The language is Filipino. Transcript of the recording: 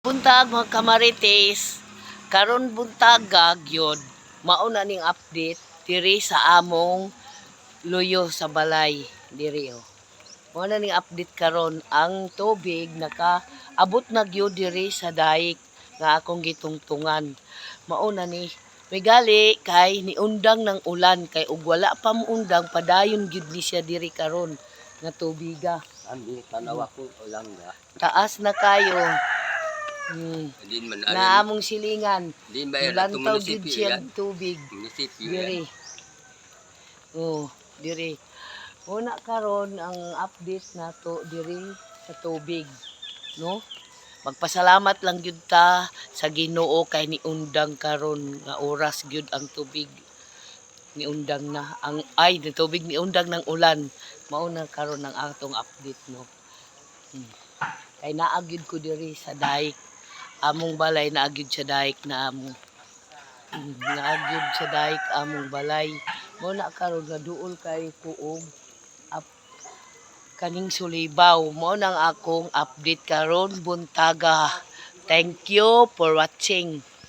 Buntag mga kamarites, karon buntaga gyud mao na ning update diri sa among luyo sa balay diri oh. Mao na ning update karon, ang tubig nakaabot na gyud diri sa daik nga akong gitungtungan. Mao na ni may gali kay niundang ng ulan kay ug wala pa muundang padayon gyud ni siya diri karon nga tubiga. Ambi tanawa ko ulang ga. Taas na kayo. Din man Na among silingan. din ba Lantaw gyud siya tubig munisipyo diri. Oh, diri. Una karon ang update nato diri sa tubig, no? Magpasalamat lang gyud ta sa Ginoo kay niundang karon nga oras gyud ang tubig. Niundang na ang tubig niundang ng ulan. Mao na karon ang atong update, no. Kay naa gyud ko diri sa daik. Among balay naagyud sa daik na among naagyud sa daik among balay. Mo na karon nga duol kay kuog kaning Sulibaw. Mo nang akong update karon buntaga. Thank you for watching.